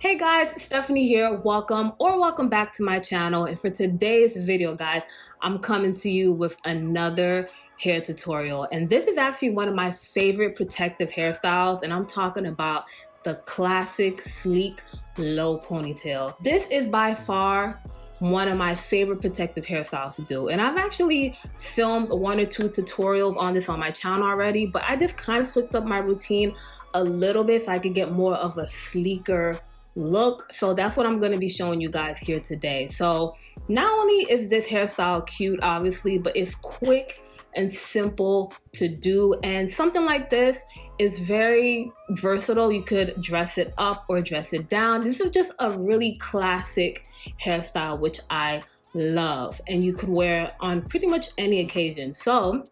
Hey guys, Stephanie here. Welcome back to my channel. And for today's video, guys, I'm coming to you with another hair tutorial. And this is actually one of my favorite protective hairstyles. And I'm talking about the classic sleek low ponytail. This is by far one of my favorite protective hairstyles to do. And I've actually filmed one or two tutorials on this on my channel already, but I just kind of switched up my routine a little bit so I could get more of a sleeker look. So that's what I'm going to be showing you guys here today. So not only is this hairstyle cute, obviously, but it's quick and simple to do, and something like this is very versatile. You could dress it up or dress it down. This is just a really classic hairstyle which I love, and you could wear on pretty much any occasion. So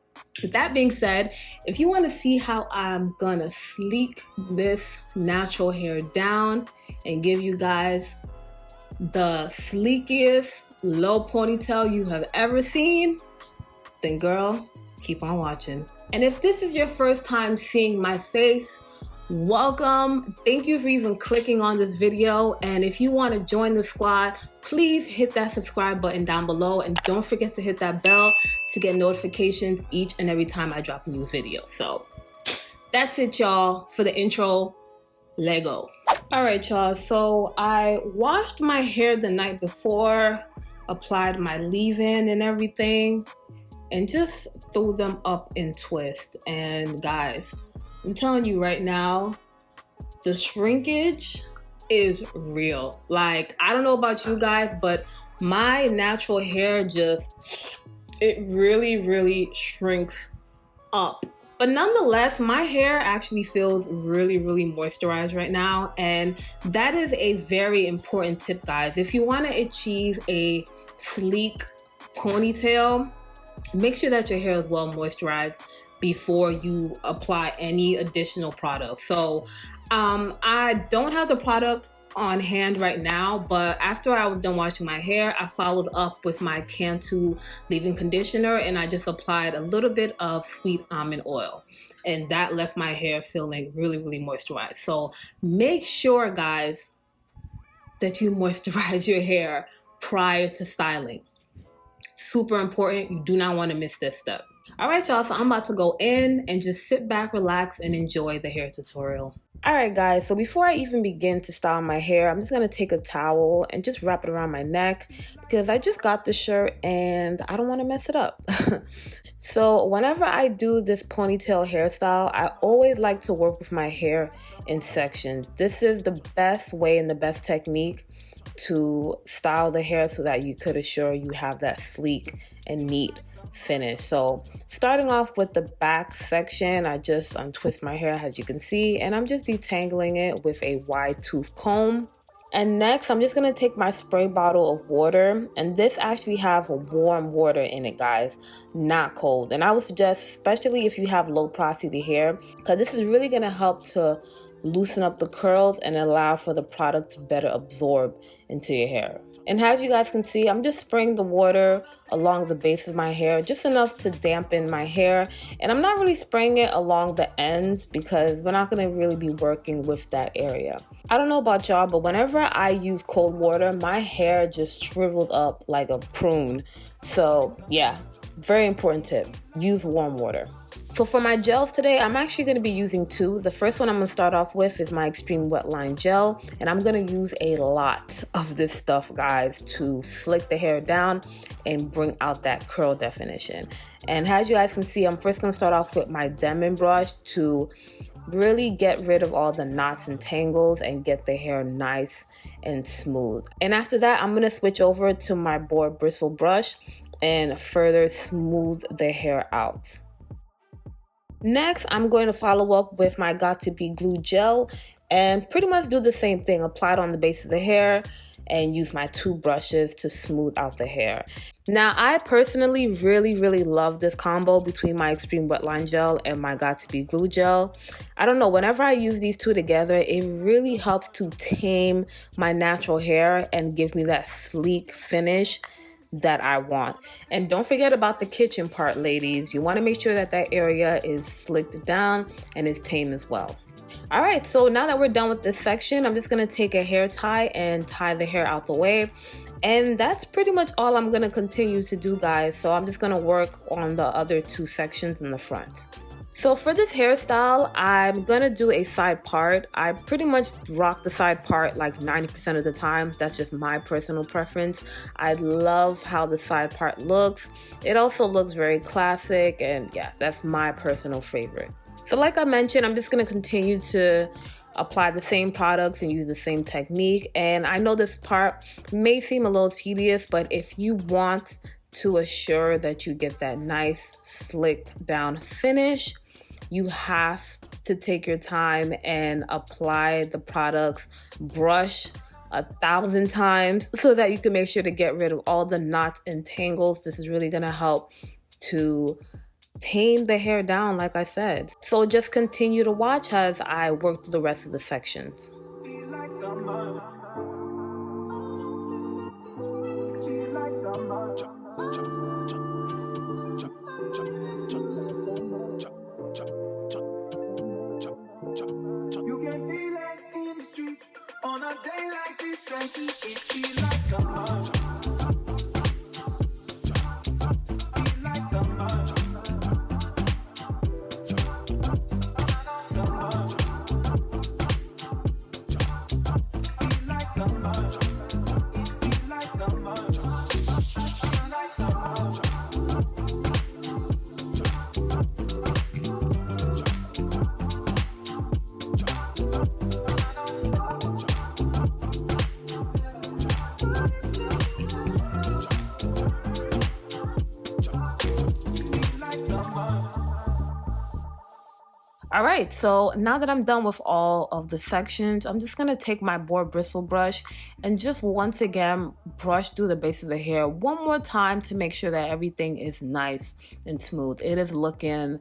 with that being said, if you want to see how I'm gonna sleek this natural hair down and give you guys the sleekest low ponytail you have ever seen, then girl, keep on watching. And if this is your first time seeing my face, welcome. Thank you for even clicking on this video. And if you want to join the squad, please hit that subscribe button down below, and don't forget to hit that bell to get notifications each and every time I drop a new video. So that's it, y'all, for the intro. Lego. All right, y'all, so I washed my hair the night before, applied my leave-in and everything, and just threw them up in twist. And guys, I'm telling you right now, the shrinkage is real. Like, I don't know about you guys, but my natural hair just, it really shrinks up. But nonetheless, my hair actually feels really moisturized right now. And that is a very important tip, guys. If you want to achieve a sleek ponytail, make sure that your hair is well moisturized before you apply any additional product. So I don't have the product on hand right now, but after I was done washing my hair, I followed up with my Cantu leave-in conditioner, and I just applied a little bit of sweet almond oil, and that left my hair feeling really moisturized. So make sure, guys, that you moisturize your hair prior to styling. Super important. You do not want to miss this step. All right, y'all, so I'm about to go in and just sit back, relax, and enjoy the hair tutorial. All right, guys, so before I even begin to style my hair, I'm just going to take a towel and just wrap it around my neck because I just got the shirt and I don't want to mess it up. So whenever I do this ponytail hairstyle, I always like to work with my hair in sections. This is the best way and the best technique to style the hair so that you could assure you have that sleek and neat finish. So starting off with the back section, I just untwist my hair, as you can see, and I'm just detangling it with a wide tooth comb. And next, I'm just going to take my spray bottle of water, and this actually have warm water in it, guys, not cold. And I would suggest, especially if you have low porosity hair, because this is really going to help to loosen up the curls and allow for the product to better absorb into your hair. And as you guys can see, I'm just spraying the water along the base of my hair, just enough to dampen my hair. And I'm not really spraying it along the ends because we're not going to really be working with that area. I don't know about y'all, but whenever I use cold water, my hair just shrivels up like a prune. So yeah, very important tip, use warm water. So for my gels today, I'm actually going to be using two. The first one I'm going to start off with is my Extreme Wet Line Gel. And I'm going to use a lot of this stuff, guys, to slick the hair down and bring out that curl definition. And as you guys can see, I'm first going to start off with my Demon brush to really get rid of all the knots and tangles and get the hair nice and smooth. And after that, I'm going to switch over to my board bristle brush and further smooth the hair out. Next, I'm going to follow up with my Got To Be Glue Gel and pretty much do the same thing. Apply it on the base of the hair and use my two brushes to smooth out the hair. Now, I personally really love this combo between my Extreme Wet Line Gel and my Got To Be Glue Gel. I don't know, whenever I use these two together, it really helps to tame my natural hair and give me that sleek finish that I want. And don't forget about the kitchen part, ladies. You want to make sure that that area is slicked down and is tame as well. All right, so now that we're done with this section, I'm just gonna take a hair tie and tie the hair out the way. And that's pretty much all I'm gonna continue to do, guys. So I'm just gonna work on the other two sections in the front. So for this hairstyle, I'm gonna do a side part. I pretty much rock the side part like 90% of the time. That's just my personal preference. I love how the side part looks. It also looks very classic, and yeah, that's my personal favorite. So like I mentioned, I'm just gonna continue to apply the same products and use the same technique. And I know this part may seem a little tedious, but if you want to assure that you get that nice slick down finish, you have to take your time and apply the products, brush 1,000 times so that you can make sure to get rid of all the knots and tangles. This is really gonna help to tame the hair down, like I said. So just continue to watch as I work through the rest of the sections. On a day like this, it feels like summer. Feel like summer. Feel like summer. Feel like summer. Feel like summer. All right, so now that I'm done with all of the sections, I'm just gonna take my boar bristle brush and just once again brush through the base of the hair one more time to make sure that everything is nice and smooth. It is looking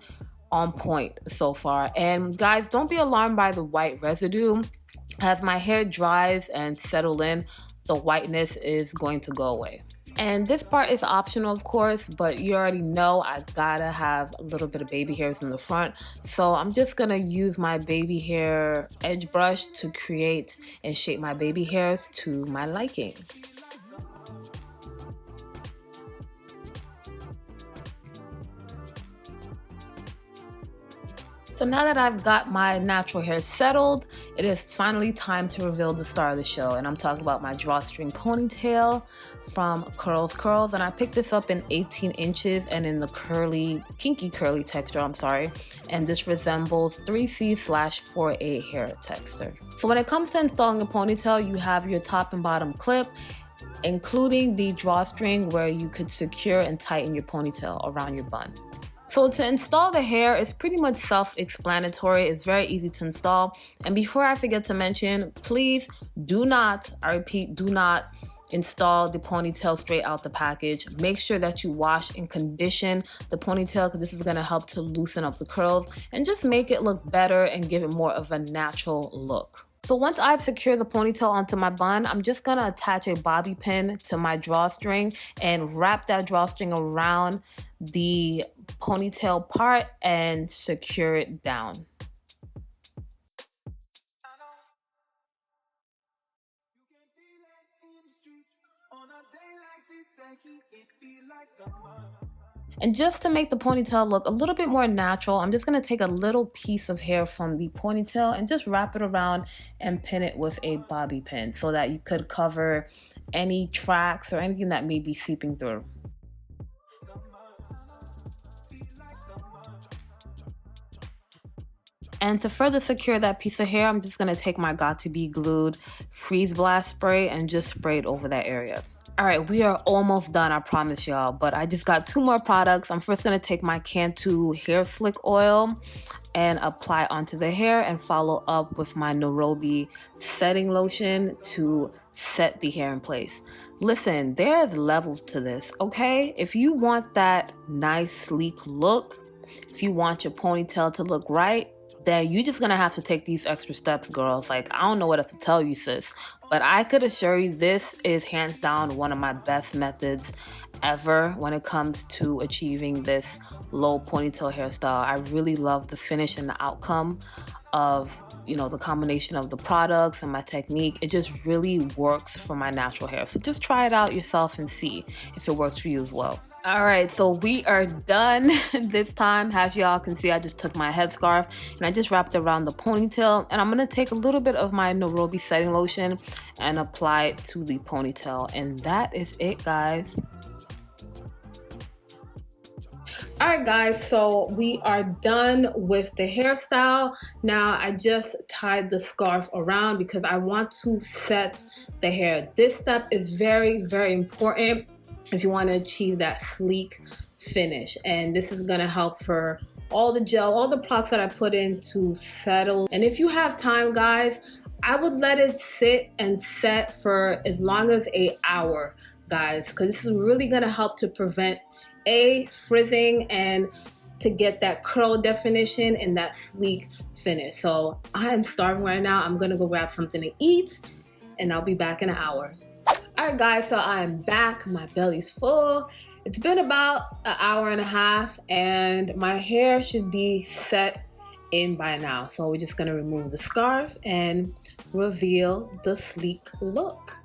on point so far. And guys, don't be alarmed by the white residue. As my hair dries and settle in, the whiteness is going to go away. And this part is optional, of course, but you already know I gotta have a little bit of baby hairs in the front. So I'm just gonna use my baby hair edge brush to create and shape my baby hairs to my liking. So now that I've got my natural hair settled, it is finally time to reveal the star of the show. And I'm talking about my drawstring ponytail from CurlsCurls. And I picked this up in 18 inches and in the kinky curly texture, And this resembles 3C/4A hair texture. So when it comes to installing a ponytail, you have your top and bottom clip, including the drawstring where you could secure and tighten your ponytail around your bun. So to install the hair is pretty much self-explanatory. It's very easy to install. And before I forget to mention, please do not, I repeat, do not install the ponytail straight out the package. Make sure that you wash and condition the ponytail because this is going to help to loosen up the curls and just make it look better and give it more of a natural look. So once I've secured the ponytail onto my bun, I'm just going to attach a bobby pin to my drawstring and wrap that drawstring around the ponytail part and secure it down. And just to make the ponytail look a little bit more natural, I'm just going to take a little piece of hair from the ponytail and just wrap it around and pin it with a bobby pin so that you could cover any tracks or anything that may be seeping through. And to further secure that piece of hair, I'm just going to take my Got2b Glued Freeze Blast spray and just spray it over that area. All right, we are almost done, I promise y'all, but I just got 2 more products. I'm first gonna take my Cantu hair slick oil and apply onto the hair and follow up with my Nairobi setting lotion to set the hair in place. Listen, there's levels to this, okay? If you want that nice sleek look, if you want your ponytail to look right, then you're just gonna have to take these extra steps, girls. Like, I don't know what else to tell you, sis. But I could assure you this is hands down one of my best methods ever when it comes to achieving this low ponytail hairstyle. I really love the finish and the outcome of, you know, the combination of the products and my technique. It just really works for my natural hair. So just try it out yourself and see if it works for you as well. All right, so we are done this time. As y'all can see, I just took my headscarf and I just wrapped it around the ponytail, and I'm gonna take a little bit of my Nairobi setting lotion and apply it to the ponytail, and that is it, guys. All right, guys, so we are done with the hairstyle. Now I just tied the scarf around because I want to set the hair. This step is very, very important if you want to achieve that sleek finish, and this is going to help for all the gel, all the products that I put in to settle. And if you have time, guys, I would let it sit and set for as long as an hour, guys, because this is really going to help to prevent frizzing and to get that curl definition and that sleek finish. So I am starving right now. I'm gonna go grab something to eat and I'll be back in an hour. All right, guys, so I am back. My belly's full. It's been about an hour and a half and my hair should be set in by now. So we're just gonna remove the scarf and reveal the sleek look.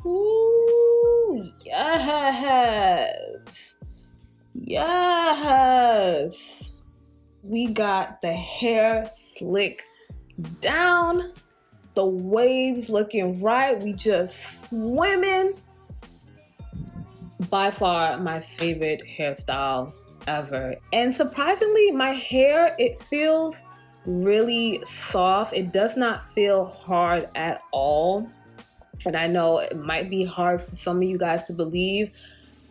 Ooh, yes. Yes. We got the hair slick down. The waves looking right. We just swimming. By far my favorite hairstyle ever. And surprisingly, my hair, it feels really soft. It does not feel hard at all. And I know it might be hard for some of you guys to believe,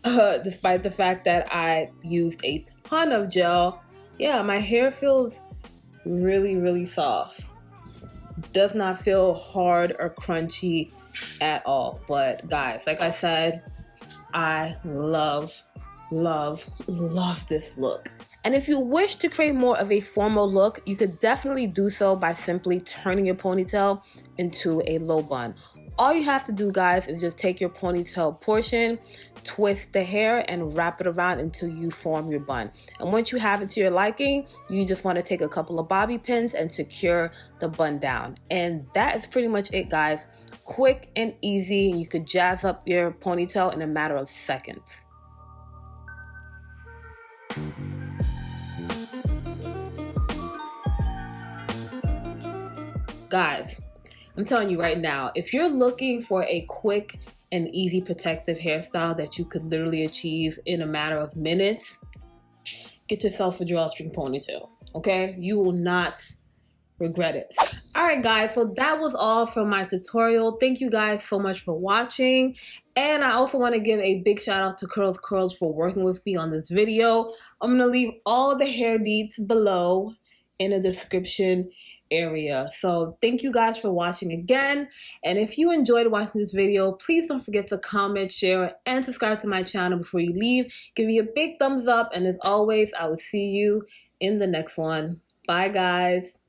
despite the fact that I used a ton of gel. Yeah, my hair feels really, really soft. Does not feel hard or crunchy at all. But guys, like I said, I love, love, love this look. And if you wish to create more of a formal look, you could definitely do so by simply turning your ponytail into a low bun. All you have to do, guys, is just take your ponytail portion, twist the hair, and wrap it around until you form your bun. And once you have it to your liking, you just want to take a couple of bobby pins and secure the bun down. And that is pretty much it, guys. Quick and easy. You could jazz up your ponytail in a matter of seconds. Guys, I'm telling you right now, if you're looking for a quick and easy protective hairstyle that you could literally achieve in a matter of minutes, get yourself a drawstring ponytail, okay? You will not regret it. All right, guys, so that was all from my tutorial. Thank you guys so much for watching. And I also want to give a big shout out to CurlsCurls for working with me on this video. I'm going to leave all the hair deets below in the description area. So thank you guys for watching again. And if you enjoyed watching this video, please don't forget to comment, share, and subscribe to my channel before you leave. Give me a big thumbs up. And as always, I will see you in the next one. Bye, guys.